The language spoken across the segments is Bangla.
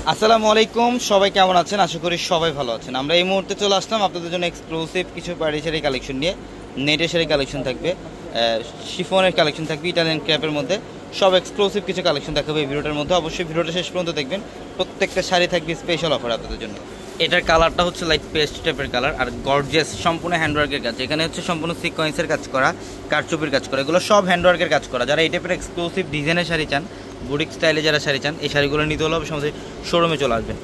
আসসালামু আলাইকুম, সবাই কেমন আছেন? আশা করি সবাই ভালো আছেন। আমরা এই মুহূর্তে চলে আসলাম আপনাদের জন্য এক্সক্লুসিভ কিছু পার্টি শাড়ি কালেকশন নিয়ে। নেটের শাড়ি কালেকশন থাকবে, শিফনের কালেকশন থাকবে, ইটালিয়ান ক্র্যাপের মধ্যে সব এক্সক্লুসিভ কিছু কালেকশন দেখাবে এই ভিডিওটার মধ্যে। অবশ্যই ভিডিওটা শেষ পর্যন্ত দেখবেন, প্রত্যেকটা শাড়ি থাকবে স্পেশাল অফার আপনাদের জন্য। এটার কালারটা হচ্ছে লাইট পেস্ট টাইপের কালার, আর গর্জিয়াস সম্পূর্ণ হ্যান্ডওয়ার্কের কাজ। এখানে হচ্ছে সম্পূর্ণ সিকোয়েন্সের কাজ করা, কারচুপির কাজ করা, এগুলো সব হ্যান্ডওয়ার্কের কাজ করা। যারা এই টাইপের এক্সক্লুসিভ ডিজাইনের শাড়ি চান, বুটিক স্টাইলে যারা শাড়ি চান, এই শাড়িগুলো নিতে হলে অবশ্যই আমাদের শোরুমে চলে আসবেন।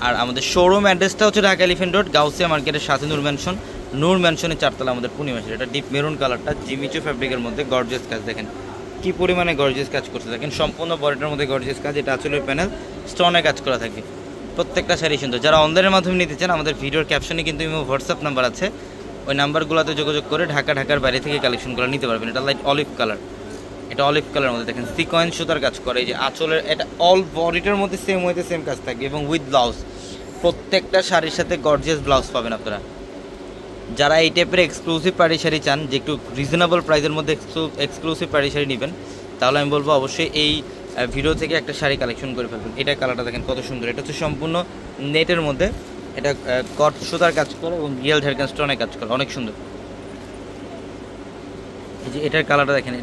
আর আমাদের শোরুম অ্যাড্রেসটা হচ্ছে ঢাকা এলিফ্যান্ট রোড, গাউসিয়া মার্কেটের সাথে নূর ম্যানশনের 4 তলা আমাদের পূর্ণিমাসের। এটা ডিপ মেরুন কালারটা, জিমিচু ফ্যাব্রিকের মধ্যে গর্জিয়াস কাজ। দেখেন কি পরিমাণে গর্জিয়াস কাজ করতে থাকেন, সম্পূর্ণ বডিটার মধ্যে গর্জিয়াস কাজ। এটা আঁচলের প্যানেল স্টোনে কাজ করা থাকবে, প্রত্যেকটা শাড়ি সুন্দর। যারা অনলাইনের মাধ্যমে নিতে চান, আমাদের ভিডিওর ক্যাপশনে কিন্তু হোয়াটসঅ্যাপ নাম্বার আছে, ওই নাম্বারগুলোতে যোগাযোগ করে ঢাকার বাইরে থেকে কালেকশনগুলো নিতে পারবেন। এটা লাইট অলিভ কালার, এটা অলিভ কালারের মধ্যে দেখেন সিকোয়েন্স সুতার কাজ করে। এই যে আঁচলের এটা অল বডিটার মধ্যে সেম ওয়েতে সেম কাজ থাকবে এবং উইথ ব্লাউজ। প্রত্যেকটা শাড়ির সাথে গর্জিয়াস ব্লাউজ পাবেন আপনারা। যারা এই টাইপের এক্সক্লুসিভ পার্টি শাড়ি চান, যে একটু রিজনেবল প্রাইসের মধ্যে এক্সক্লুসিভ পার্টি শাড়ি নেবেন, তাহলে আমি বলবো অবশ্যই এই ভিডিও থেকে একটা শাড়ি কালেকশন করে ফেলবেন। এটা কালারটা দেখেন কত সুন্দর। এটা হচ্ছে সম্পূর্ণ নেটের মধ্যে, এটা কট সুতার কাজ করে এবং রিয়েল ঢাকান স্টোনে কাজ করে, অনেক সুন্দর। এই যে এটার কালারটা দেখেন,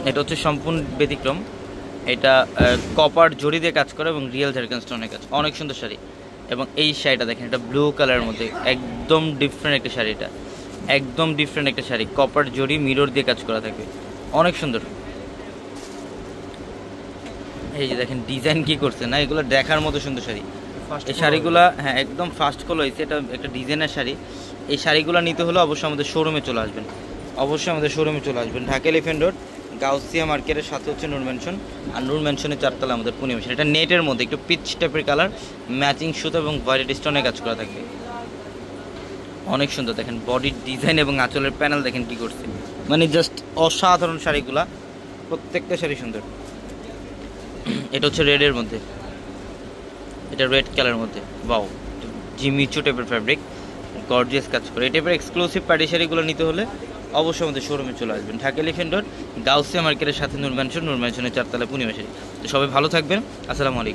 এটা হচ্ছে সম্পূর্ণ ব্যতিক্রম। এটা কপার জড়ি দিয়ে কাজ করে এবং রিয়েল ঢাকান স্টোনে কাজ, অনেক সুন্দর শাড়ি। এবং এই শাড়িটা দেখেন, এটা ব্লু কালারের মধ্যে একদম ডিফারেন্ট একটা শাড়ি। এটা একদম ডিফারেন্ট একটা শাড়ি, কপার জড়ি মিরর দিয়ে কাজ করা থাকবে, অনেক সুন্দর। এই যে দেখেন ডিজাইন কি করছে না, এগুলো দেখার মতো সুন্দর শাড়ি। এই শাড়িগুলো হ্যাঁ একদম ফাস্ট কল হয়েছে, এটা একটা ডিজাইনের শাড়ি। এই শাড়িগুলো নিতে হলে অবশ্যই আমাদের শোরুমে চলে আসবেন, অবশ্যই আমাদের শোরুমে চলে আসবেন। ঢাকা এলিফ্যান্ট রোড, গাউসিয়া মার্কেটের সাথে হচ্ছে নূর ম্যানশন, আর নূর ম্যানশনের 4 তলা আমাদের পূর্ণিমাসের। এটা নেটের মধ্যে একটু পিচ টাইপের কালার, ম্যাচিং সুতো এবং ভায়োলেট স্টোনে কাজ করা থাকবে, অনেক সুন্দর। দেখেন বডির ডিজাইন এবং আঁচলের প্যানেল দেখেন কি করছে, মানে জাস্ট অসাধারণ শাড়িগুলা, প্রত্যেকটা শাড়ি সুন্দর। এটা হচ্ছে রেডের মধ্যে, এটা রেড কালারের মধ্যে, বাও জিমিচু টাইপের ফ্যাব্রিক, গর্জিয়াস কাজ করে। এই টাইপের এক্সক্লুসিভ পার্টি শাড়িগুলো নিতে হলে অবশ্যই আমাদের শোরুমে চলে আসবেন। ঢাকা এলিফ্যান্ট রোড, গাউসিয়া মার্কেটের সাথে নূর ম্যানশনের 4 তলা পূর্ণিমাসের। তো সবাই ভালো থাকবেন, আসসালামু আলাইকুম।